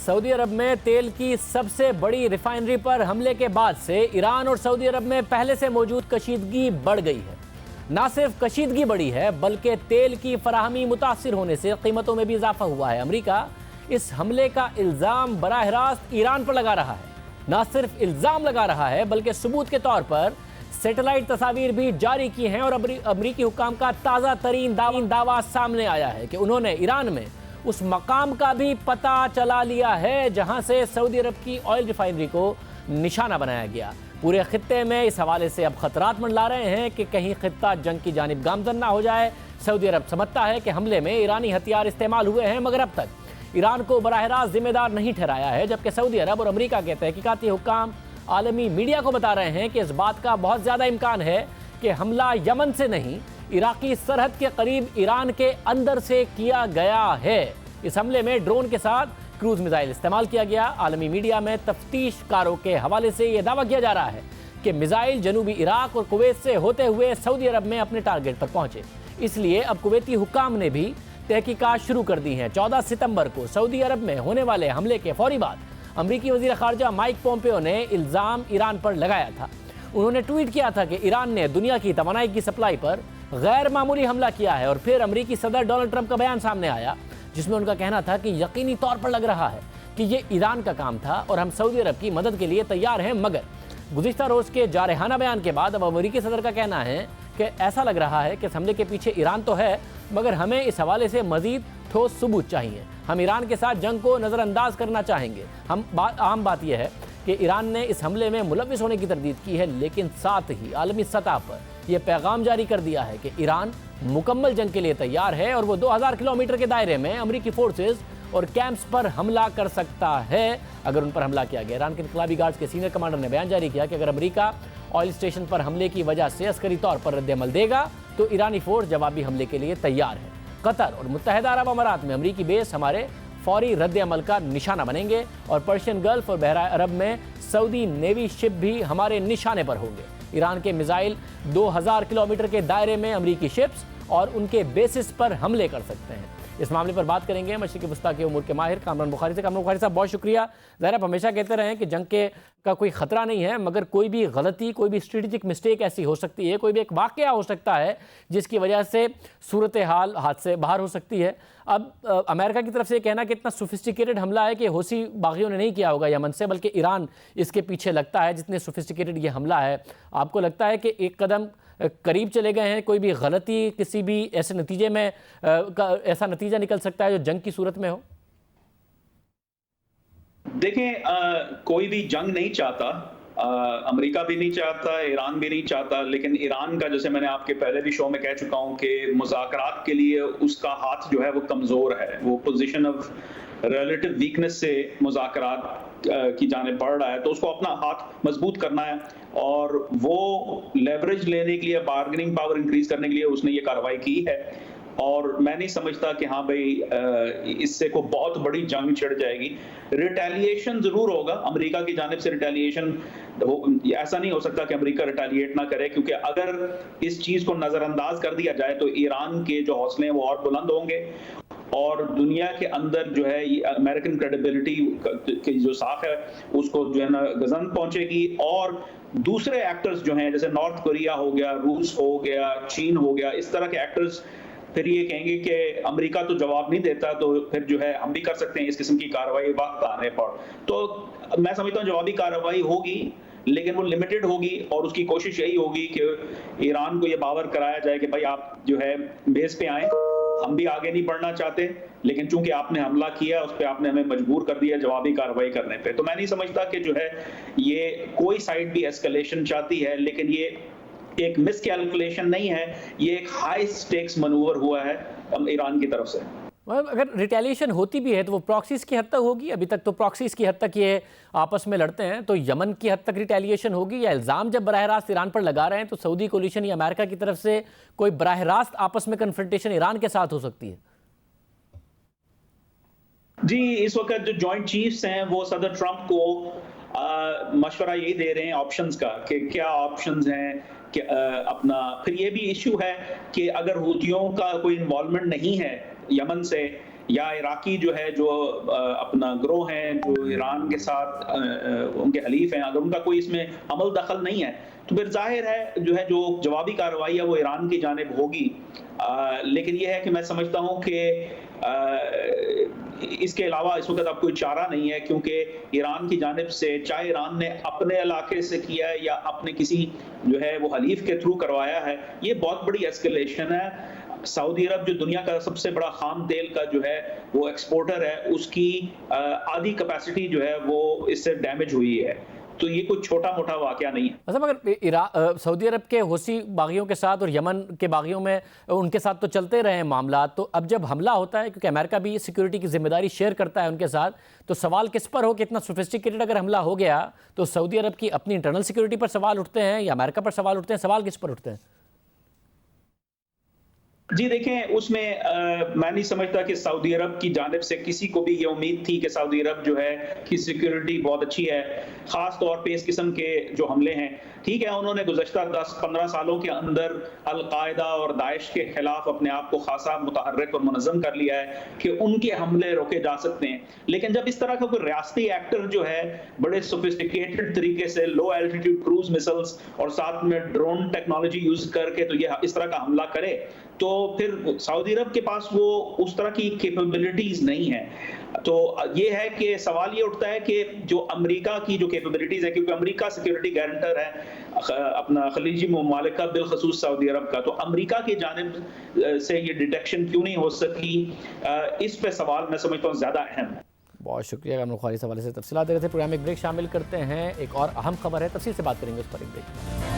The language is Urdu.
سعودی عرب میں تیل کی سب سے بڑی ریفائنری پر حملے کے بعد سے ایران اور سعودی عرب میں پہلے سے موجود کشیدگی بڑھ گئی ہے۔ نہ صرف کشیدگی بڑھی ہے بلکہ تیل کی فراہمی متاثر ہونے سے قیمتوں میں بھی اضافہ ہوا ہے۔ امریکہ اس حملے کا الزام براہ راست ایران پر لگا رہا ہے۔ نہ صرف الزام لگا رہا ہے بلکہ ثبوت کے طور پر سیٹلائٹ تصاویر بھی جاری کی ہیں، اور امریکی حکام کا تازہ ترین دعویٰ سامنے آیا ہے کہ انہوں نے ایران میں اس مقام کا بھی پتہ چلا لیا ہے جہاں سے سعودی عرب کی آئل ریفائنری کو نشانہ بنایا گیا۔ پورے خطے میں اس حوالے سے اب خطرات منڈلا رہے ہیں کہ کہیں خطہ جنگ کی جانب گامزن نہ ہو جائے۔ سعودی عرب سمجھتا ہے کہ حملے میں ایرانی ہتھیار استعمال ہوئے ہیں، مگر اب تک ایران کو براہ راست ذمہ دار نہیں ٹھہرایا ہے، جبکہ سعودی عرب اور امریکہ کے تحقیقاتی حکام عالمی میڈیا کو بتا رہے ہیں کہ اس بات کا بہت زیادہ امکان ہے کہ حملہ یمن سے نہیں، عراقی سرحد کے قریب ایران کے اندر سے کیا گیا ہے۔ اس حملے میں ڈرون کے ساتھ کروز میزائل استعمال کیا گیا۔ عالمی میڈیا میں تفتیش کاروں کے حوالے سے یہ دعویٰ کیا جا رہا ہے کہ میزائل جنوبی عراق اور کویت سے ہوتے ہوئے سعودی عرب میں اپنے ٹارگٹ پر پہنچے، اس لیے اب کویتی حکام نے بھی تحقیقات شروع کر دی ہیں۔ 14 ستمبر کو سعودی عرب میں ہونے والے حملے کے فوری بعد امریکی وزیر خارجہ مائک پومپیو نے الزام ایران پر لگایا تھا۔ انہوں نے ٹویٹ کیا تھا کہ ایران نے دنیا کی توانائی کی سپلائی پر غیر معمولی حملہ کیا ہے، اور پھر امریکی صدر ڈونلڈ ٹرمپ کا بیان سامنے آیا جس میں ان کا کہنا تھا کہ یقینی طور پر لگ رہا ہے کہ یہ ایران کا کام تھا اور ہم سعودی عرب کی مدد کے لیے تیار ہیں، مگر گزشتہ روز کے جارحانہ بیان کے بعد اب امریکی صدر کا کہنا ہے کہ ایسا لگ رہا ہے کہ اس حملے کے پیچھے ایران تو ہے، مگر ہمیں اس حوالے سے مزید ٹھوس ثبوت چاہیے۔ ہم ایران کے ساتھ جنگ کو نظر انداز کرنا چاہیں گے۔ عام بات یہ ہے کہ ایران نے اس حملے میں ملوث ہونے کی تردید کی ہے، لیکن ساتھ ہی عالمی سطح پر یہ پیغام جاری کر دیا ہے کہ ایران مکمل جنگ کے لیے تیار ہے اور وہ 2000 کلومیٹر کے دائرے میں امریکی فورسز اور کیمپس پر حملہ کر سکتا ہے اگر ان پر حملہ کیا گیا۔ ایران کے انقلابی گارڈز کے سینئر کمانڈر نے بیان جاری کیا کہ اگر امریکہ آئل اسٹیشن پر حملے کی وجہ سے عسکری طور پر رد عمل دے گا تو ایرانی فورس جوابی حملے کے لیے تیار ہے۔ قطر اور متحدہ عرب امارات میں امریکی بیس ہمارے فوری رد عمل کا نشانہ بنیں گے، اور پرشین گلف اور بحیرہ عرب میں سعودی نیوی شپ بھی ہمارے نشانے پر ہوں گے۔ ایران کے میزائل 2000 کلومیٹر کے دائرے میں امریکی شپس اور ان کے بیسز پر حملے کر سکتے ہیں۔ اس معاملے پر بات کریں گے مشرق وسطیٰ کے امور کے ماہر کامران بخاری سے۔ کامران بخاری صاحب بہت شکریہ۔ ظاہر آپ ہمیشہ کہتے رہے ہیں کہ جنگ کا کوئی خطرہ نہیں ہے، مگر کوئی بھی غلطی، کوئی بھی اسٹریٹجک مسٹیک ایسی ہو سکتی ہے، کوئی بھی ایک واقعہ ہو سکتا ہے جس کی وجہ سے صورتحال ہاتھ سے باہر ہو سکتی ہے۔ اب امریکہ کی طرف سے یہ کہنا کہ اتنا سوفسٹیکیٹڈ حملہ ہے کہ حوثی باغیوں نے نہیں کیا ہوگا یمن سے، بلکہ ایران اس کے پیچھے لگتا ہے جتنے سوفسٹیکیٹڈ یہ حملہ ہے۔ آپ کو لگتا ہے کہ ایک قدم قریب چلے گئے ہیں؟ کوئی بھی غلطی کسی بھی ایسے نتیجے میں ایسا نتیجہ نکل سکتا ہے جو جنگ کی صورت میں ہو؟ دیکھیں، کوئی بھی جنگ نہیں چاہتا، امریکہ بھی نہیں چاہتا، ایران بھی نہیں چاہتا، لیکن ایران کا، جیسے میں نے آپ کے پہلے بھی شو میں کہہ چکا ہوں کہ مذاکرات کے لیے اس کا ہاتھ جو ہے وہ کمزور ہے، وہ پوزیشن آف ریلیٹو ویکنس سے مذاکرات کی جانب بڑھ رہا ہے، تو اس کو اپنا ہاتھ مضبوط کرنا ہے، اور وہ لیوریج لینے کے لیے، بارگننگ پاور انکریز کرنے کے لیے اس نے یہ کارروائی کی ہے۔ اور میں نہیں سمجھتا کہ ہاں بھئی اس سے کوئی بہت بڑی جنگ چھڑ جائے گی۔ ریٹیلیشن ضرور ہوگا امریکہ کی جانب سے، ریٹیلیشن ایسا نہیں ہو سکتا کہ امریکہ ریٹیلیٹ نہ کرے، کیونکہ اگر اس چیز کو نظر انداز کر دیا جائے تو ایران کے جو حوصلے ہیں وہ اور بلند ہوں گے، اور دنیا کے اندر جو ہے امریکن کریڈیبلٹی کی جو ساکھ ہے اس کو جو ہے نا گزند پہنچے گی، اور دوسرے ایکٹرز جو ہیں جیسے نارتھ کوریا ہو گیا، روس ہو گیا، چین ہو گیا، اس طرح کے ایکٹرز پھر یہ کہیں گے کہ امریکہ تو جواب نہیں دیتا، تو پھر جو ہے ہم بھی کر سکتے ہیں اس قسم کی کارروائی وقت آنے پر۔ تو میں سمجھتا ہوں جوابی کارروائی ہوگی، لیکن وہ لمیٹڈ ہوگی، اور اس کی کوشش یہی ہوگی کہ ایران کو یہ باور کرایا جائے کہ بھائی آپ جو ہے بیس پہ آئیں، ہم بھی آگے نہیں بڑھنا چاہتے، لیکن چونکہ آپ نے حملہ کیا اس پہ آپ نے ہمیں مجبور کر دیا جوابی کارروائی کرنے پہ۔ تو میں نہیں سمجھتا کہ جو ہے یہ کوئی سائڈ بھی ایسکلیشن چاہتی ہے، لیکن یہ ایک مس کیلکولیشن نہیں ہے، یہ ایک ہائی سٹیکس منور ہوا ہے ایران کی طرف سے۔ اگر ریٹیلیشن ہوتی بھی ہے تو وہ پراکسیز کی حد تک ہوگی؟ ابھی تک تو پراکسیز کی حد تک یہ آپس میں لڑتے ہیں، تو یمن کی حد تک ریٹیلیشن ہوگی، یا الزام جب براہ راست ایران پر لگا رہے ہیں تو سعودی کولیشن یا امریکہ کی طرف سے کوئی براہ راست آپس میں کنفرنٹیشن ایران کے ساتھ ہو سکتی ہے؟ جی، اس وقت جو جوائنٹ چیفز ہیں وہ صدر ٹرمپ کو مشورہ یہی دے رہے ہیں آپشنز کا، کہ کیا آپشنز ہیں کہ اپنا، پھر یہ بھی ایشو ہے کہ اگر حوثیوں کا کوئی انوالومنٹ نہیں ہے یمن سے، یا عراقی جو ہے جو اپنا گروہ ہیں جو ایران کے ساتھ ان کے حلیف ہیں، اگر ان کا کوئی اس میں عمل دخل نہیں ہے تو پھر ظاہر ہے جو جوابی کارروائی ہے وہ ایران کی جانب ہوگی۔ لیکن یہ ہے کہ میں سمجھتا ہوں کہ اس کے علاوہ اس وقت اب کوئی چارہ نہیں ہے، کیونکہ ایران کی جانب سے چاہے ایران نے اپنے علاقے سے کیا ہے یا اپنے کسی جو ہے وہ حلیف کے تھرو کروایا ہے، یہ بہت بڑی ایسکیلیشن ہے۔ سعودی عرب جو دنیا کا سب سے بڑا خام تیل کا جو ہے وہ ایکسپورٹر ہے، اس کی آدھی کیپیسٹی جو ہے وہ اس سے ڈیمیج ہوئی ہے، تو یہ کوئی چھوٹا موٹا واقعہ نہیں ہے۔ مطلب اگر سعودی عرب کے حوثی باغیوں کے ساتھ اور یمن کے باغیوں میں ان کے ساتھ تو چلتے رہے ہیں معاملات، تو اب جب حملہ ہوتا ہے کیونکہ امریکہ بھی سیکیورٹی کی ذمہ داری شیئر کرتا ہے ان کے ساتھ، تو سوال کس پر ہو کہ اتنا سوفسٹیکیٹڈ اگر حملہ ہو گیا تو سعودی عرب کی اپنی انٹرنل سیکیورٹی پر سوال اٹھتے ہیں یا امریکہ پر سوال اٹھتے ہیں، سوال کس پر اٹھتے ہیں؟ جی دیکھیں، اس میں میں نہیں سمجھتا کہ سعودی عرب کی جانب سے کسی کو بھی یہ امید تھی کہ سعودی عرب جو ہے کی سیکیورٹی بہت اچھی ہے، خاص طور پہ اس قسم کے جو حملے ہیں۔ ٹھیک ہے، انہوں نے گزشتہ 10-15 سالوں کے اندر القاعدہ اور داعش کے خلاف اپنے آپ کو خاصا متحرک اور منظم کر لیا ہے کہ ان کے حملے روکے جا سکتے ہیں، لیکن جب اس طرح کا کوئی ریاستی ایکٹر جو ہے بڑے سوفسٹیکیٹڈ طریقے سے لو ایلٹیٹیوڈ کروز میسلز اور ساتھ میں ڈرون ٹیکنالوجی یوز کر کے تو یہ اس طرح کا حملہ کرے، تو پھر سعودی عرب کے پاس وہ اس طرح کی کیپیبلٹیز نہیں ہیں۔ تو یہ ہے کہ سوال یہ اٹھتا ہے کہ جو امریکہ کی جو کیپیبلٹیز ہے، کیونکہ امریکہ سیکیورٹی گارنٹر ہے اپنا خلیجی ممالک کا، بالخصوص سعودی عرب کا، تو امریکہ کی جانب سے یہ ڈیٹیکشن کیوں نہیں ہو سکی، اس پہ سوال میں سمجھتا ہوں زیادہ اہم ہے۔ بہت شکریہ غامنہ بخاری اس حوالے سے تفصیلات دے رہے تھے۔ پروگرام ایک بریک شامل کرتے ہیں، ایک اور اہم خبر ہے، تفصیل سے بات کریں گے اس پر ایک بریک۔